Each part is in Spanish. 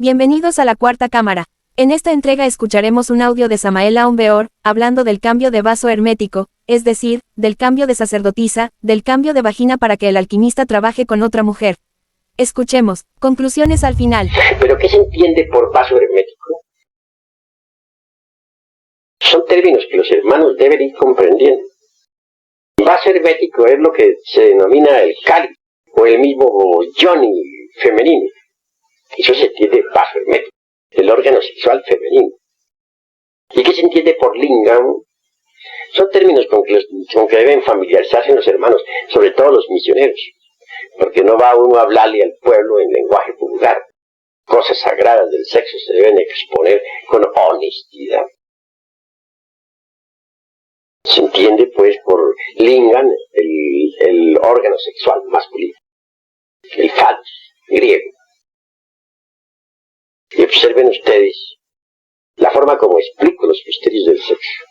Bienvenidos a la Cuarta Cámara. En esta entrega escucharemos un audio de Samael Aun Weor, hablando del cambio de vaso hermético, es decir, del cambio de sacerdotisa, del cambio de vagina para que el alquimista trabaje con otra mujer. Escuchemos, conclusiones al final. ¿Pero qué se entiende por vaso hermético? Son términos que los hermanos deben ir comprendiendo. Vaso hermético es lo que se denomina el cáliz, o el mismo yoni femenino. Eso se entiende vaso hermético, el órgano sexual femenino. ¿Y qué se entiende por lingam? Son términos con que deben familiarizarse los hermanos, sobre todo los misioneros, porque no va uno a hablarle al pueblo en lenguaje vulgar. Cosas sagradas del sexo se deben exponer con honestidad. Se entiende pues por lingam el órgano sexual masculino, el phallus griego. Y observen ustedes la forma como explico los misterios del sexo,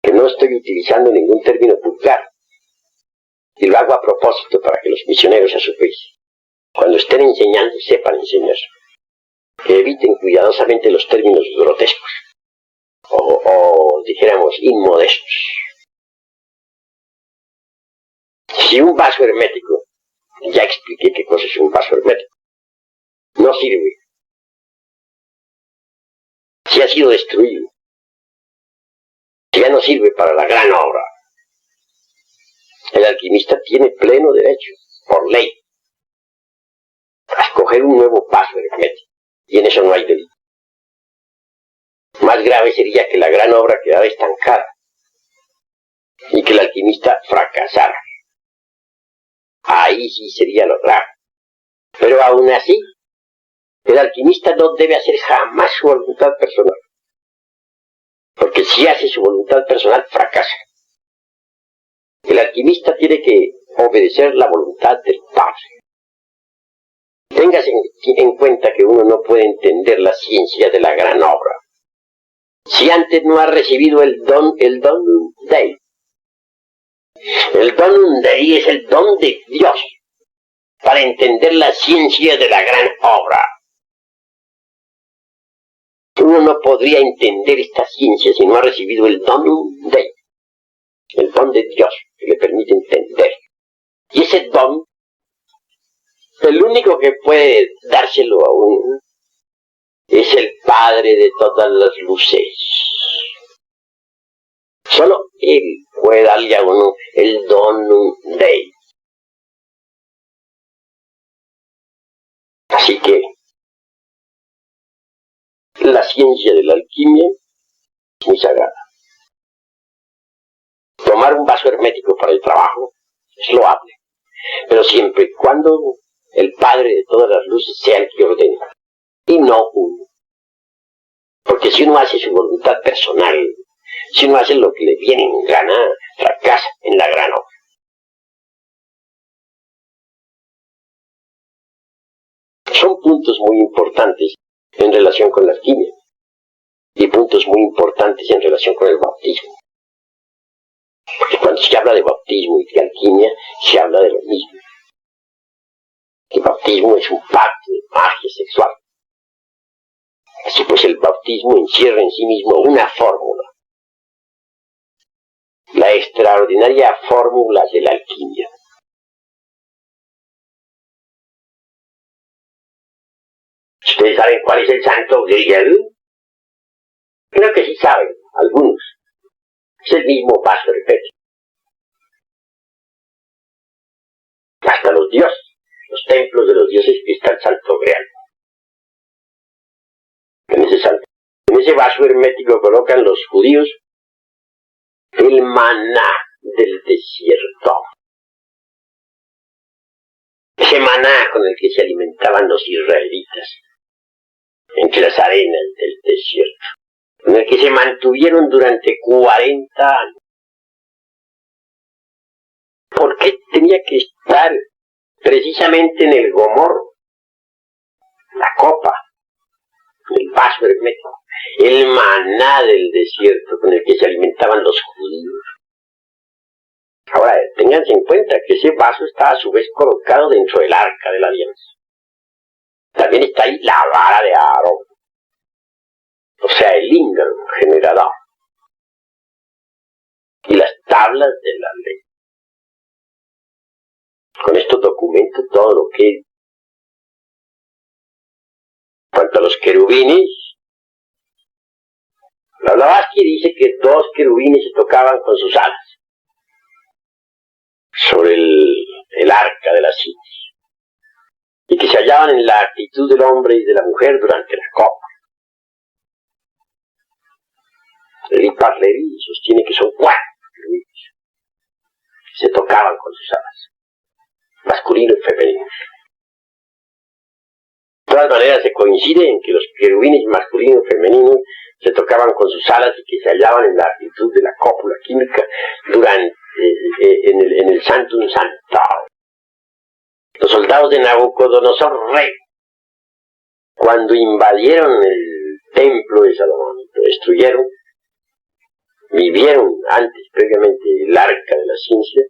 que no estoy utilizando ningún término vulgar, y lo hago a propósito para que los misioneros a su vez, cuando estén enseñando, sepan enseñar, que eviten cuidadosamente los términos grotescos, o dijéramos inmodestos. Si un vaso hermético, ya expliqué qué cosa es un vaso hermético, no sirve, si ha sido destruido, si ya no sirve para la gran obra, el alquimista tiene pleno derecho, por ley, a escoger un nuevo vaso hermético, y en eso no hay delito. Más grave sería que la gran obra quedara estancada y que el alquimista fracasara. Ahí sí sería lo grave. Pero aún así, el alquimista no debe hacer jamás su voluntad personal, porque si hace su voluntad personal, fracasa. El alquimista tiene que obedecer la voluntad del Padre. Téngase en cuenta que uno no puede entender la ciencia de la gran obra si antes no ha recibido el donum Dei. El donum Dei es el don de Dios para entender la ciencia de la gran obra. Uno no podría entender esta ciencia si no ha recibido el donum Dei, el don de Dios que le permite entender. Y ese don, el único que puede dárselo a uno es el Padre de todas las luces. Solo Él puede darle a uno el donum Dei. Así que la ciencia de la alquimia es muy sagrada. Tomar un vaso hermético para el trabajo es loable, pero siempre y cuando el Padre de todas las luces sea el que ordena, y no uno. Porque si uno hace su voluntad personal, si uno hace lo que le viene en gana, fracasa en la gran obra. Son puntos muy importantes en relación con la alquimia, y puntos muy importantes en relación con el bautismo. Porque cuando se habla de bautismo y de alquimia, se habla de lo mismo. El bautismo es un pacto de magia sexual. Así pues, el bautismo encierra en sí mismo una fórmula. La extraordinaria fórmula de la alquimia. ¿Ustedes saben cuál es el santo grial? Creo que sí saben, algunos. Es el mismo vaso hermético. Hasta los dioses, los templos de los dioses, está el santo grial. En ese vaso hermético colocan los judíos el maná del desierto. Ese maná con el que se alimentaban los israelitas entre las arenas del desierto, con el que se mantuvieron durante 40 años. ¿Por qué tenía que estar precisamente en el gomor, la copa, el vaso hermético, el maná del desierto con el que se alimentaban los judíos? Ahora, ténganse en cuenta que ese vaso está a su vez colocado dentro del arca de la alianza. También está ahí la vara de Aarón, o sea, el lingam generador, y las tablas de la ley. Con esto documento todo lo que, cuanto a los querubines, la Blavatsky dice que 2 querubines se tocaban con sus alas sobre el arca de la ciencia, y que se hallaban en la actitud del hombre y de la mujer durante la copa. El Parleri sostiene que son 4 querubines que se tocaban con sus alas, masculino y femenino. De todas maneras se coincide en que los querubines masculino y femenino se tocaban con sus alas y que se hallaban en la actitud de la cópula química durante en el Sanctum Sanctorum. Los soldados de Nabucodonosor rey, cuando invadieron el templo de Salomón, lo destruyeron, vivieron antes previamente el arca de la ciencia,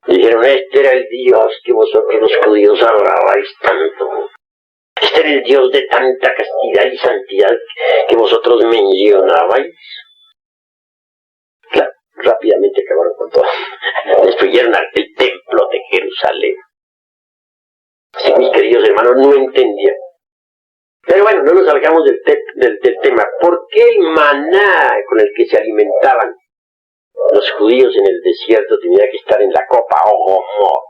dijeron: este era el Dios que vosotros los judíos adorabais tanto. Este era el Dios de tanta castidad y santidad que vosotros mencionabais. Claro, rápidamente acabaron con todo. Destruyeron el templo de Jerusalén. Sí, mis queridos hermanos, no entendían. Pero bueno, no nos salgamos del tema. ¿Por qué el maná con el que se alimentaban los judíos en el desierto tenía que estar en la copa o gomor?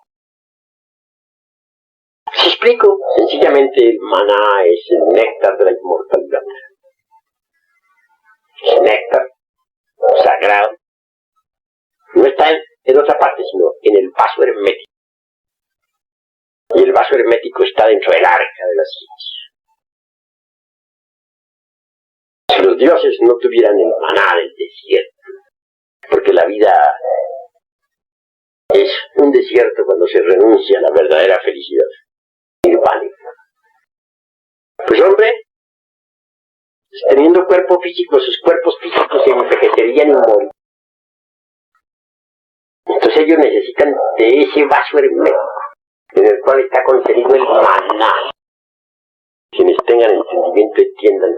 Si explico, sencillamente el maná es el néctar de la inmortalidad. Es néctar sagrado. No está en otra parte, sino en el vaso hermético. Y el vaso hermético está dentro del arca de la ciencia. Si los dioses no tuvieran el maná del desierto, porque la vida es un desierto cuando se renuncia a la verdadera felicidad nirvánica. Pues hombre, teniendo cuerpo físico, sus cuerpos físicos se envejecerían y morirían. Entonces ellos necesitan de ese vaso hermético en el cual está contenido el maná. Quienes tengan entendimiento entiendan,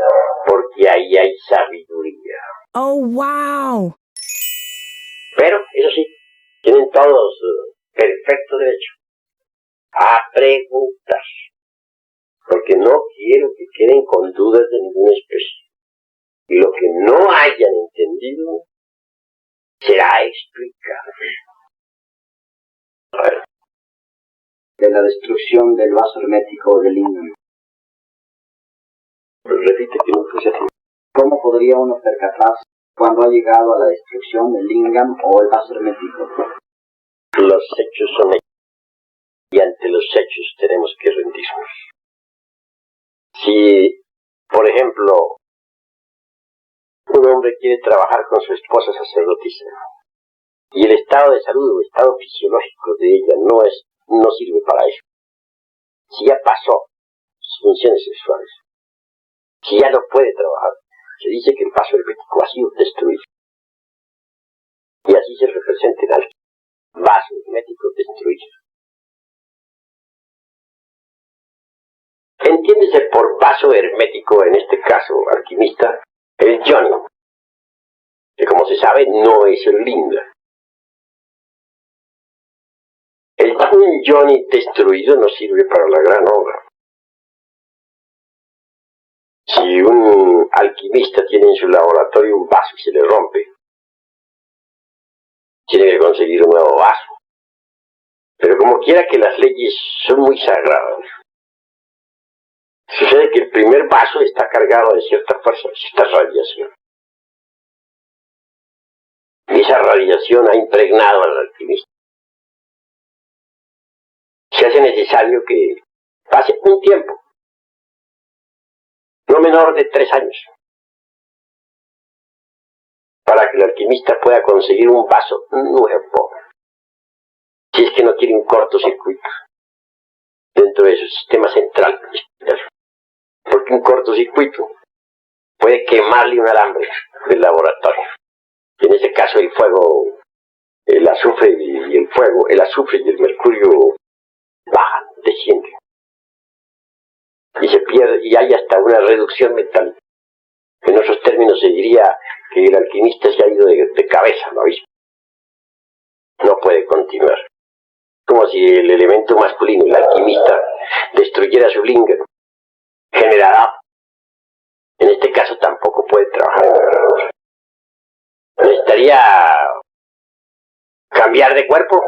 porque ahí hay sabiduría. Oh, wow. Pero, eso sí, tienen todos perfecto derecho a preguntar, porque no quiero que queden con dudas de ninguna especie. Y lo que no hayan entendido será explicado. A ver. De la destrucción del vaso hermético del lingam. Repite que no puse así. ¿Cómo podría uno percatarse cuando ha llegado a la destrucción del lingam o el vaso hermético? Los hechos son hechos, y ante los hechos tenemos que rendirnos. Si, por ejemplo, un hombre quiere trabajar con su esposa sacerdotisa, y el estado de salud o estado fisiológico de ella no sirve para eso, si ya pasó sus funciones sexuales, si ya no puede trabajar, se dice que el vaso hermético ha sido destruido. Y así se representa en algo. Vaso hermético destruido. Entiéndese por vaso hermético, en este caso, alquimista, el Johnny, que como se sabe no es el lingam. Un Johnny destruido no sirve para la gran obra. Si un alquimista tiene en su laboratorio un vaso y se le rompe, tiene que conseguir un nuevo vaso. Pero como quiera que las leyes son muy sagradas, sucede que el primer vaso está cargado de cierta fuerza, de cierta radiación. Y esa radiación ha impregnado al alquimista. Se hace necesario que pase un tiempo, no menor de 3 años, para que el alquimista pueda conseguir un vaso nuevo, si es que no quiere un cortocircuito dentro de su sistema central, porque un cortocircuito puede quemarle un alambre del laboratorio. En ese caso el fuego, el azufre y el fuego, el azufre y el mercurio bajan, descienden. y se pierde, y hay hasta una reducción metálica. En otros términos se diría que el alquimista se ha ido de cabeza, ¿no? No puede continuar. Como si el elemento masculino, el alquimista, destruyera su lingam, generará. En este caso tampoco puede trabajar en la granadora. Necesitaría cambiar de cuerpo,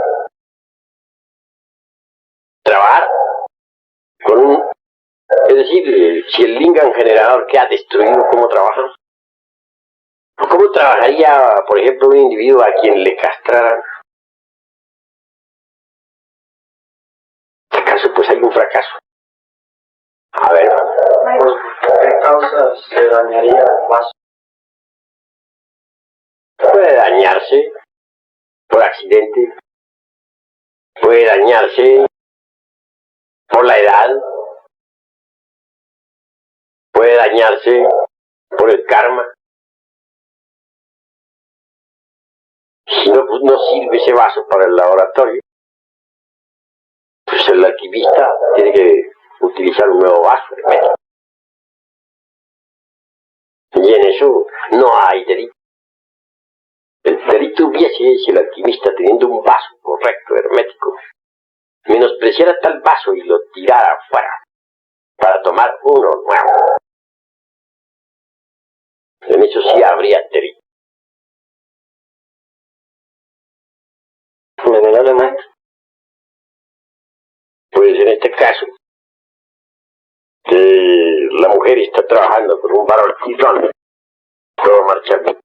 trabajar con un... Es decir, si el lingam generador queda destruido, ¿cómo trabaja? ¿Cómo trabajaría, por ejemplo, un individuo a quien le castraran? En este caso, pues hay un fracaso. A ver, ¿Por qué causa se dañaría el vaso? puede dañarse por accidente, puede dañarse por la edad, puede dañarse por el karma. Si no, pues no sirve ese vaso para el laboratorio, pues el alquimista tiene que utilizar un nuevo vaso hermético. Y en eso no hay delito. El delito hubiese si el alquimista, teniendo un vaso correcto, hermético, menospreciara tal vaso y lo tirara afuera para tomar uno nuevo. En eso sí habría delito. Venerable maestro. Pues en este caso, la mujer está trabajando con un varón idóneo, todo marcha bien.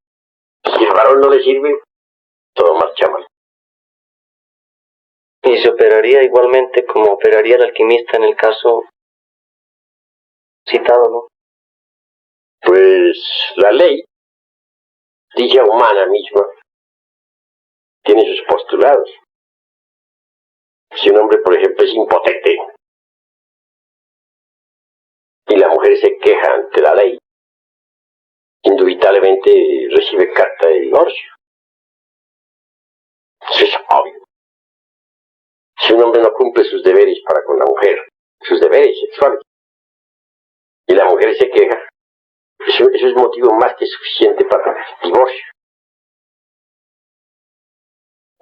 Si el varón no le sirve, todo marcha mal. Y se operaría igualmente como operaría el alquimista en el caso citado, ¿no? Pues la ley, dicha humana misma, tiene sus postulados. Si un hombre, por ejemplo, es impotente y la mujer se queja ante la ley, indubitablemente recibe carta de divorcio. Eso es obvio. Si un hombre no cumple sus deberes para con la mujer, sus deberes sexuales, y la mujer se queja, eso es motivo más que suficiente para el divorcio.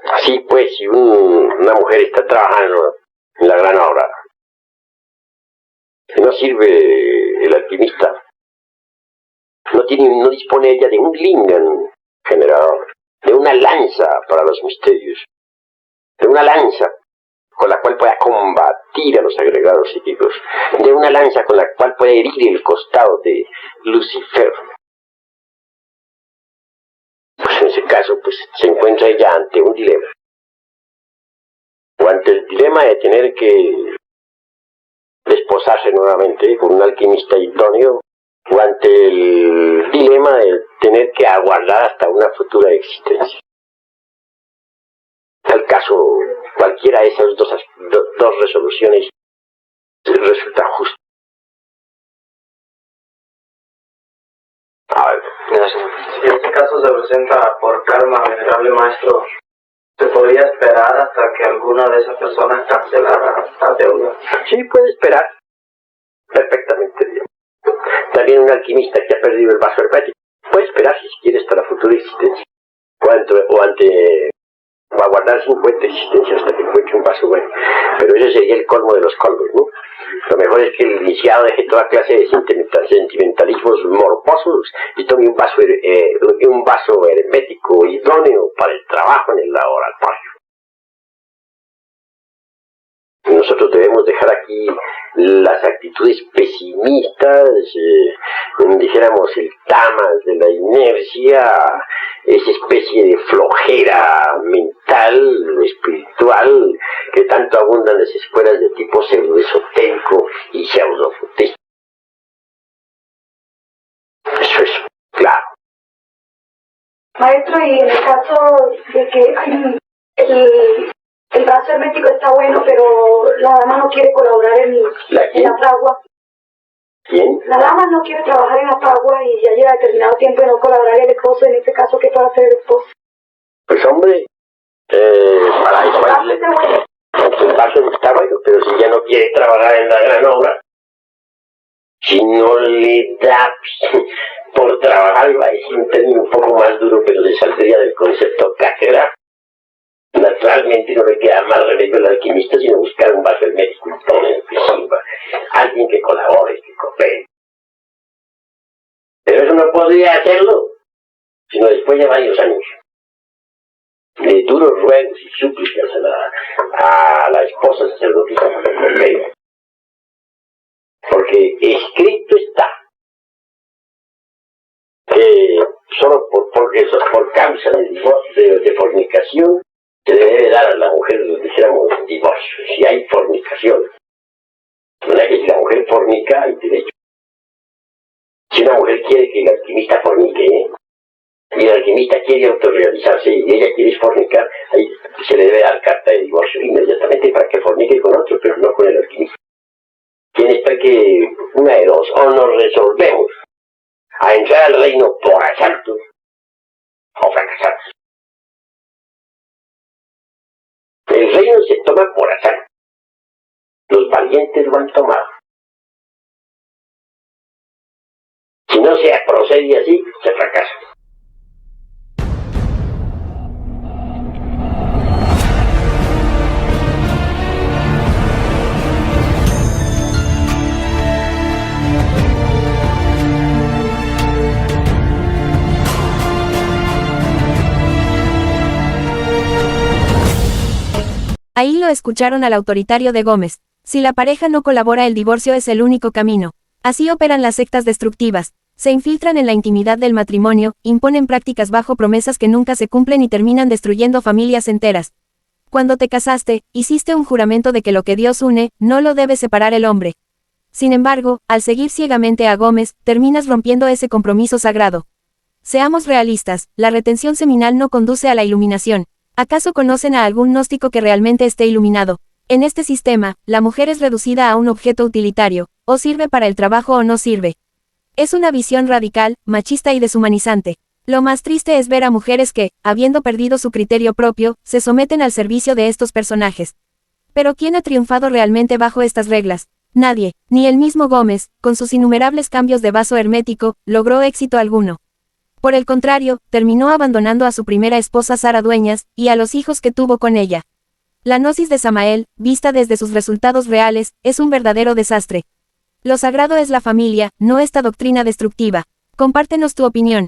Así pues, si una mujer está trabajando en la gran obra, que no sirve el alquimista, no dispone ella de un lingam generador, de una lanza para los misterios, de una lanza con la cual pueda combatir a los agregados psíquicos, de una lanza con la cual puede herir el costado de Lucifer. Pues en ese caso, pues se encuentra ella ante un dilema, o ante el dilema de tener que desposarse nuevamente con un alquimista idóneo, o ante el dilema de tener que aguardar hasta una futura existencia. En tal caso, cualquiera de esas dos resoluciones resulta justa. A ver, Si este caso se presenta por karma, venerable maestro, ¿se podría esperar hasta que alguna de esas personas cancelara la deuda? sí puede esperar perfectamente bien. También un alquimista que ha perdido el vaso hermético puede esperar, si quiere, hasta la futura existencia, o aguardar 50 existencias hasta que encuentre un vaso bueno. Pero ese sería el colmo de los colmos, ¿no? Lo mejor es que el iniciado deje toda clase de sentimentalismos morbosos y tome un vaso hermético idóneo para el trabajo en el laboratorio. Nosotros debemos dejar aquí las actitudes pesimistas, dijéramos el tamas de la inercia, esa especie de flojera mental, espiritual, que tanto abundan en las escuelas de tipo pseudoesotérico y pseudofutista. Eso es claro. Maestro, y en el caso de que el vaso hermético está bueno, pero la dama no quiere colaborar en la fragua. ¿Quién? La dama no quiere trabajar en la fragua y ya lleva determinado tiempo de no colaborar el esposo. En este caso, ¿qué puede hacer el esposo? Pues hombre, para eso hay el vaso está bueno, pero si ya no quiere trabajar en la gran obra, Si no le da por trabajar, iba a decir un término un poco más duro, pero le saldría del concepto cátedra, naturalmente no le queda más remedio al alquimista sino buscar un vaso hermético que sirva, alguien que colabore, que coopere. Pero eso no podría hacerlo, sino después de varios años de duros ruegos y súplicas a la esposa sacerdotisa, porque escrito está que solo por causa de fornicación se debe dar a la mujer, dijéramos, divorcio. Si hay fornicación, no es que si la mujer fornica hay derecho. Si una mujer quiere que el alquimista fornique, y el alquimista quiere autorrealizarse y ella quiere fornicar, ahí se le debe dar carta de divorcio inmediatamente para que fornique con otro, pero no con el alquimista. Tiene que, una de dos, o nos resolvemos a entrar al reino por asalto o fracasamos. El reino se toma por asalto. Los valientes lo han tomado. Si no se procede así, se fracasa. Ahí lo escucharon al autoritario de Gómez. Si la pareja no colabora, el divorcio es el único camino. Así operan las sectas destructivas. Se infiltran en la intimidad del matrimonio, imponen prácticas bajo promesas que nunca se cumplen y terminan destruyendo familias enteras. Cuando te casaste, hiciste un juramento de que lo que Dios une, no lo debe separar el hombre. Sin embargo, al seguir ciegamente a Gómez, terminas rompiendo ese compromiso sagrado. Seamos realistas, la retención seminal no conduce a la iluminación. ¿Acaso conocen a algún gnóstico que realmente esté iluminado? En este sistema, la mujer es reducida a un objeto utilitario, o sirve para el trabajo o no sirve. Es una visión radical, machista y deshumanizante. Lo más triste es ver a mujeres que, habiendo perdido su criterio propio, se someten al servicio de estos personajes. Pero ¿quién ha triunfado realmente bajo estas reglas? Nadie, ni el mismo Gómez, con sus innumerables cambios de vaso hermético, logró éxito alguno. Por el contrario, terminó abandonando a su primera esposa Sara Dueñas, y a los hijos que tuvo con ella. La gnosis de Samael, vista desde sus resultados reales, es un verdadero desastre. Lo sagrado es la familia, no esta doctrina destructiva. Compártenos tu opinión.